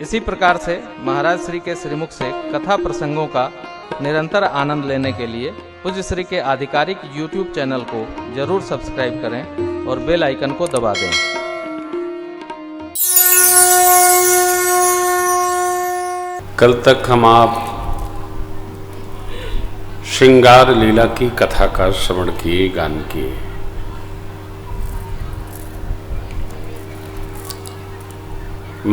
इसी प्रकार से महाराज श्री के श्रीमुख से कथा प्रसंगों का निरंतर आनंद लेने के लिए पूज्य श्री के आधिकारिक YouTube चैनल को जरूर सब्सक्राइब करें और बेल आइकन को दबा दें। कल तक हम आप श्रृंगार लीला की कथा का श्रवण किए, गान किए।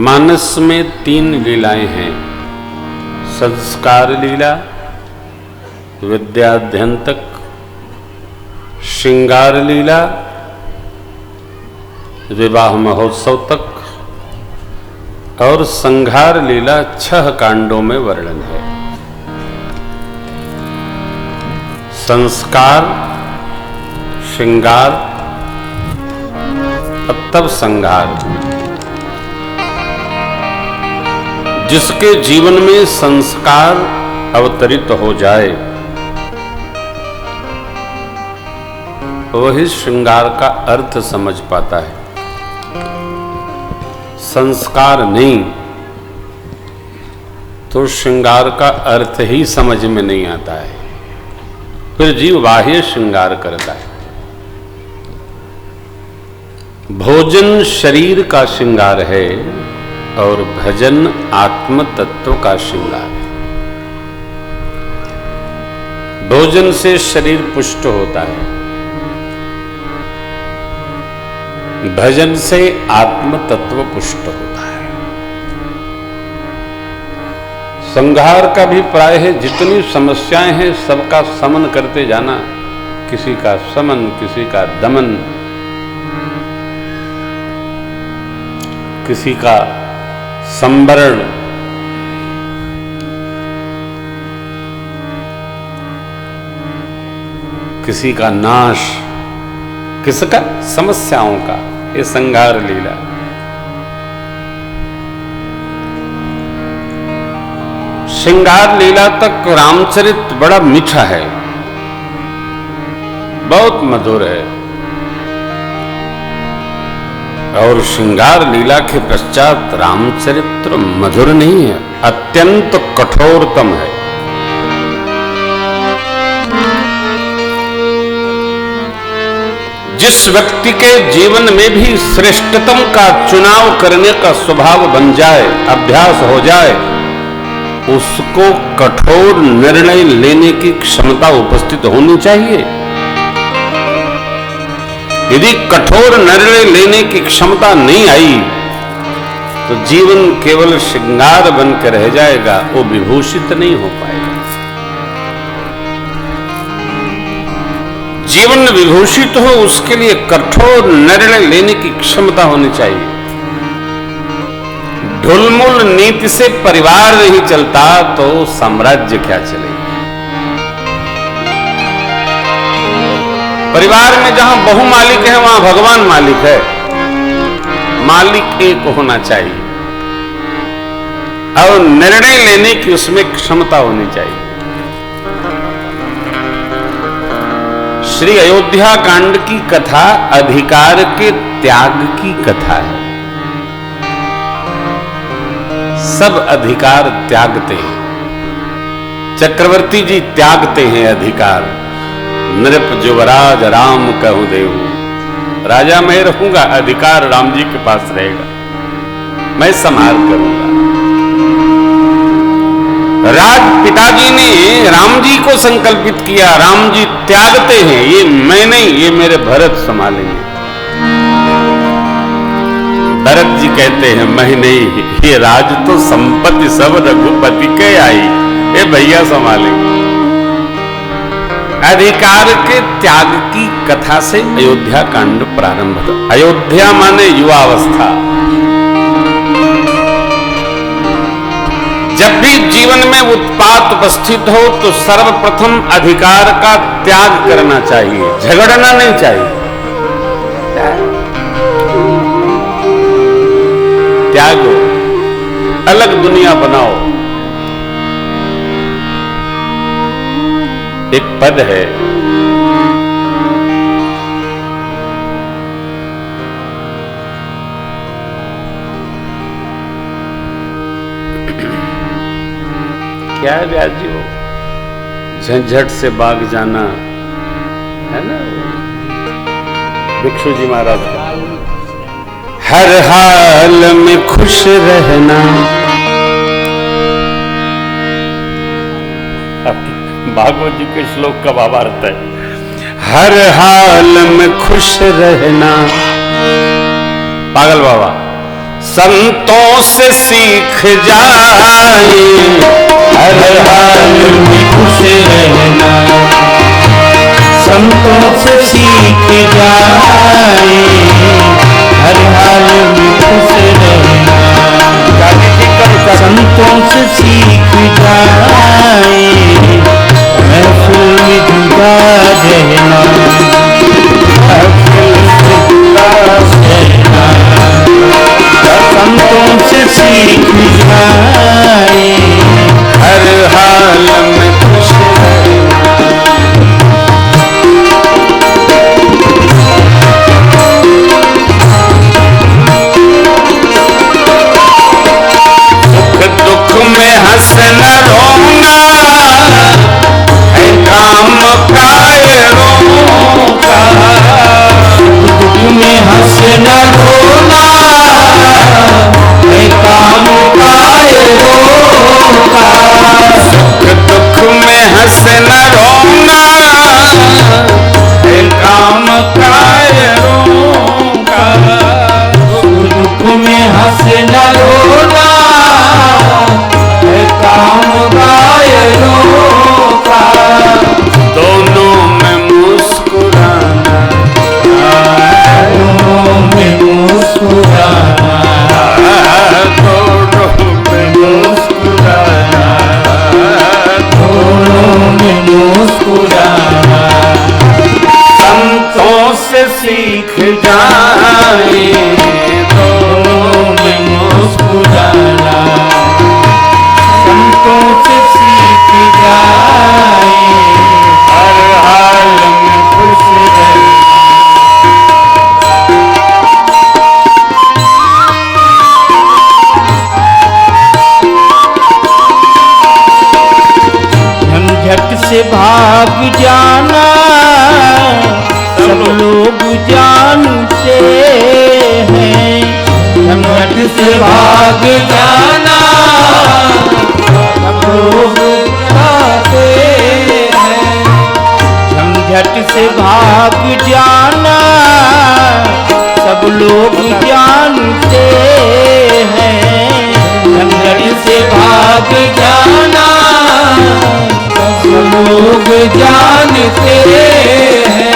मानस में 3 लीलाएं हैं: संस्कार लीला, विद्याध्ययन तक, श्रृंगार लीला, विवाह महोत्सव तक, और संहार लीला 6 कांडों में वर्णन है। संस्कार, श्रृंगार, तब संहार। जिसके जीवन में संस्कार अवतरित हो जाए वही श्रृंगार का अर्थ समझ पाता है। संस्कार नहीं तो श्रृंगार का अर्थ ही समझ में नहीं आता है, फिर जीव बाह्य श्रृंगार करता है। भोजन शरीर का श्रृंगार है और भजन आत्म तत्व का श्रृंगार है। भोजन से शरीर पुष्ट होता है, भजन से आत्म तत्व पुष्ट होता है। संहार का भी प्राय है, जितनी समस्याएं हैं सबका समन करते जाना, किसी का समन, किसी का दमन, किसी का संवरण, किसी का नाश, किसका? समस्याओं का। ये संहार लीला। श्रृंगार लीला तक रामचरित बड़ा मीठा है, बहुत मधुर है, और श्रृंगार लीला के पश्चात रामचरित्र मधुर नहीं है, अत्यंत कठोरतम है। जिस व्यक्ति के जीवन में भी श्रेष्ठतम का चुनाव करने का स्वभाव बन जाए, अभ्यास हो जाए, उसको कठोर निर्णय लेने की क्षमता उपस्थित होनी चाहिए। यदि कठोर निर्णय लेने की क्षमता नहीं आई तो जीवन केवल श्रृंगार बनकर रह जाएगा, वो विभूषित नहीं हो पाएगा। जीवन विभूषित हो उसके लिए कठोर निर्णय लेने की क्षमता होनी चाहिए। ढुलमुल नीति से परिवार नहीं चलता तो साम्राज्य क्या चलेगा? परिवार में जहां बहु मालिक है वहां भगवान मालिक है। मालिक एक होना चाहिए और निर्णय लेने की उसमें क्षमता होनी चाहिए। श्री अयोध्या कांड की कथा अधिकार के त्याग की कथा है। सब अधिकार त्यागते हैं। चक्रवर्ती जी त्यागते हैं अधिकार। नृप जुवराज राम कहूं देव, राजा मैं रहूंगा, अधिकार राम जी के पास रहेगा, मैं संभाल करूंगा। राज पिताजी ने राम जी को संकल्पित किया, राम जी त्यागते हैं, ये मैं नहीं, ये मेरे भरत संभालेंगे। भरत जी कहते हैं मैं नहीं, ये राज तो संपत्ति सब रघुपति के आई, ये भैया संभालेंगे। अधिकार के त्याग की कथा से अयोध्या कांड प्रारंभ होता। अयोध्या माने युवावस्था। जब भी जीवन में उत्पात उपस्थित हो तो सर्वप्रथम अधिकार का त्याग करना चाहिए, झगड़ना नहीं चाहिए। त्यागो, अलग दुनिया बनाओ। एक पद है, क्या है व्यास जी वो झंझट से बाग जाना है ना, भिक्षु जी महाराज का, हर हाल में खुश रहना। भागवत जी के श्लोक का भावार्थ है, हर हाल में खुश रहना। पागल बाबा, संतों से सीख जाए हर हाल में खुश रहना, संतों से सीख जाए हर हाल में खुश रहना, संतों से सीख जाए महफिल में जुदा रहना, संतों से सीख जाए हर हाल में खुश सुख दुख में हंसना रोना है काम कायरों का, दुख में हंसना रोना है काम कायरों का, सुख दुख में हंसना रोना है काम कायरों का, दुख में हंसना रोना है काम कायरों का, दोनों में मुस्कुराना, दोनों में मुस्कुराना, दोनों में मुस्कुराना, दोनों में मुस्कुराना, संतों से सीख जाए दोनों में मुस्कुराना, संतों से सीख जाए हर हाल में खुश रहना। झंझट से भाग जाना सब लोग जानते हैं, झंझट से भाग जाना सब लोग जानते हैं, झंझट से भाग जाना सब लोग जानते हैं, झंझट से भाग जाना सब लोग जानते हैं,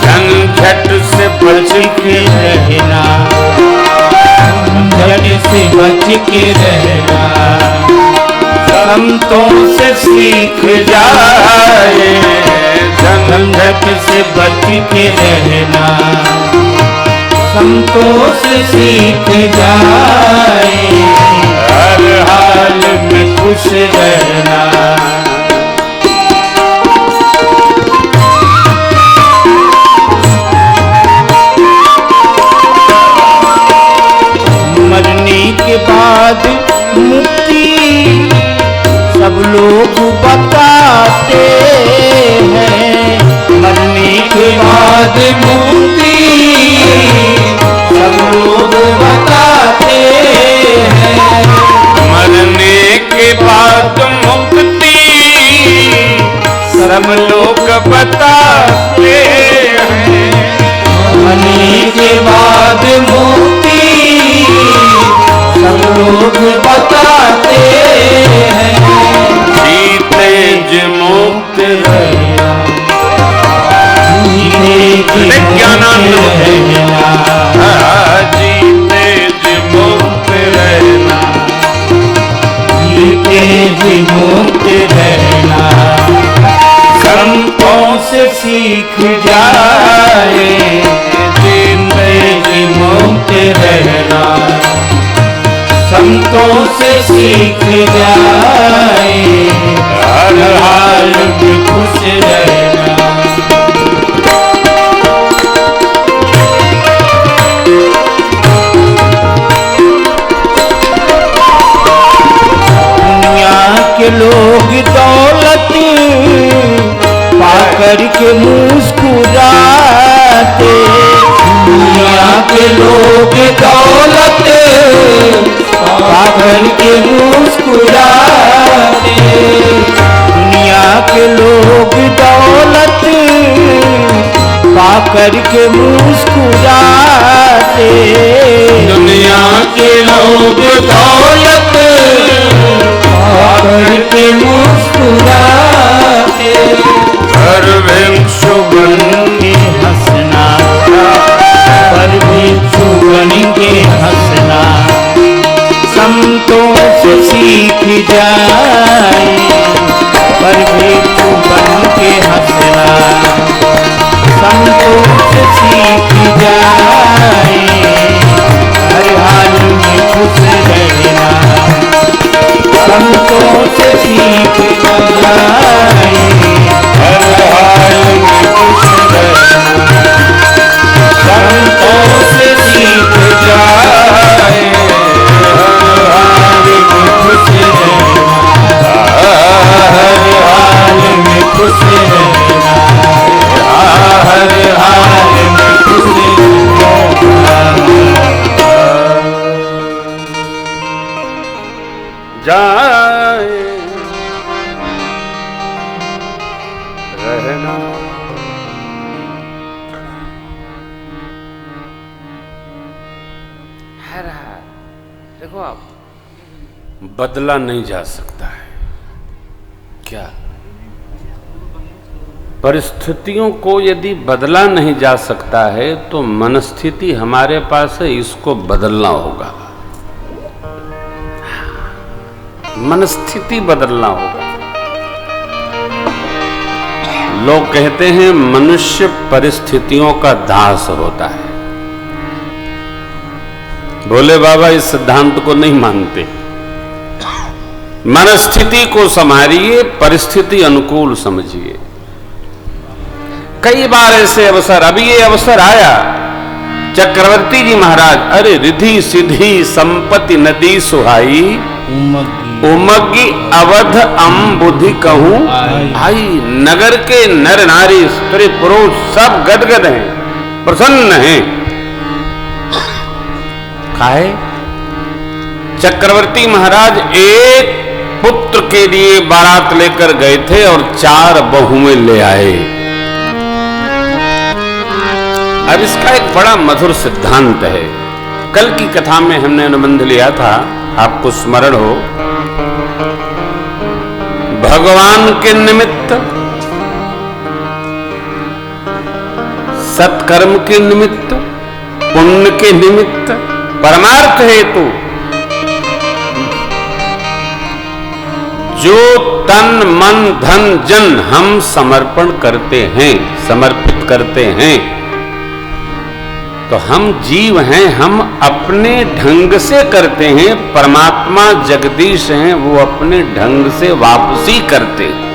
झंझट से बच के रहना, झंझट से बच के रहना, संतों से सीख जाए झंझट से बच के रहना, संतों से सीख जाए हर हाल में खुश रहना, मरने के बाद मुक्ति सब लोग बताते हैं, मरने के बाद मुक्ति सब लोग बताते हैं, मरने के बाद मुक्ति सब लोग बताते हैं, मरने के बाद मुक्ति सब लोग बताते हैं, जीते जी मुक्त रहना, ज्ञानानंद जीते जी मुक्त रहना, जीते जी मुक्त रहना, संतों से सीख जाए जीते जी मुक्त रहना, संतों से सीख जाए हर हाल में खुश रहना। करके मुस्कुराते। दुनिया के लोग दौलत करके मुस्कुराते। हर भिक्षु बन के हंसना पर भिक्षु बन के हंसना संतों से सीख जाए। पर भिक्षु बन के हंसना संतों से सीख जाए। हर हाल में खुश रहना संतों से सीख जाए। हर हाल में खुश रहना संतों से सीख जाए। हर हाल में खुश रहना। हर हाल में खुश रहना। हर हाल में खुश जाए रहना। देखो आप, बदला नहीं जा सकता है क्या? परिस्थितियों को यदि बदला नहीं जा सकता है तो मनस्थिति हमारे पास है, इसको बदलना होगा। मनस्थिति बदलना होगा। लोग कहते हैं मनुष्य परिस्थितियों का दास होता है। भोले बाबा इस सिद्धांत को नहीं मानते। मनस्थिति को संभालिए, परिस्थिति अनुकूल समझिए। कई बार ऐसे अवसर, अभी ये अवसर आया, चक्रवर्ती जी महाराज, अरे रिधि सिद्धि संपत्ति नदी सुहाई, उमगी अवध अम्बुधि कहूं आई। नगर के नर नारी स्त्री पुरुष सब गदगद हैं, प्रसन्न हैं। खाए चक्रवर्ती महाराज एक पुत्र के लिए बारात लेकर गए थे और 4 बहुएं ले आए। अब इसका एक बड़ा मधुर सिद्धांत है। कल की कथा में हमने अनुबंध लिया था, आपको स्मरण हो, भगवान के निमित्त, सत्कर्म के निमित्त, पुण्य के निमित्त, परमार्थ हेतु जो तन मन धन जन हम समर्पण करते हैं, समर्पित करते हैं, तो हम जीव हैं, हम अपने ढंग से करते हैं। परमात्मा जगदीश हैं, वो अपने ढंग से वापसी करते हैं।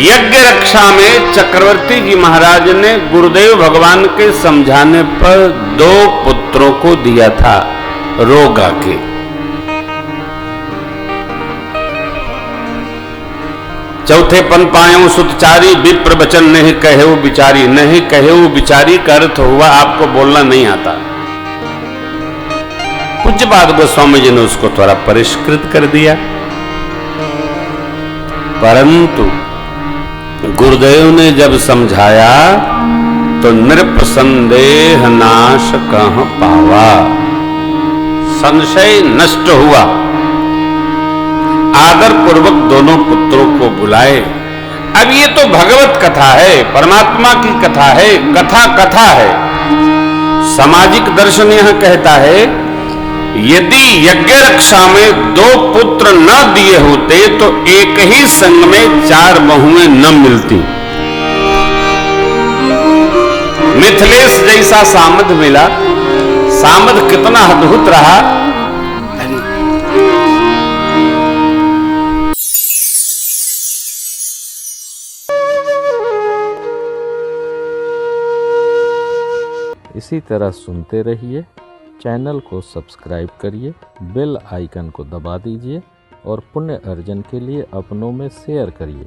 यज्ञ रक्षा में चक्रवर्ती जी महाराज ने गुरुदेव भगवान के समझाने पर 2 पुत्रों को दिया था रोगा के। चौथे पन पायों सुतचारी, विप्र वचन नहीं कहे बिचारी। नहीं कहे बिचारी का अर्थ हुआ आपको बोलना नहीं आता। पूज्य पाद गोस्वामी जी ने उसको थोड़ा परिष्कृत कर दिया, परंतु गुरुदेव ने जब समझाया तो नृपसंदेह नाश कह पावा, संशय नष्ट हुआ। आदर पूर्वक दोनों पुत्रों को बुलाए। अब ये तो भगवत कथा है, परमात्मा की कथा है, कथा कथा है। सामाजिक दर्शन यह कहता है यदि यज्ञ रक्षा में 2 पुत्र न दिए होते तो एक ही संग में 4 बहुएं न मिलती। मिथिलेश जैसा सामध मिला, सामध कितना अद्भुत रहा। इसी तरह सुनते रहिए, चैनल को सब्सक्राइब करिए, बेल आइकन को दबा दीजिए और पुण्य अर्जन के लिए अपनों में शेयर करिए।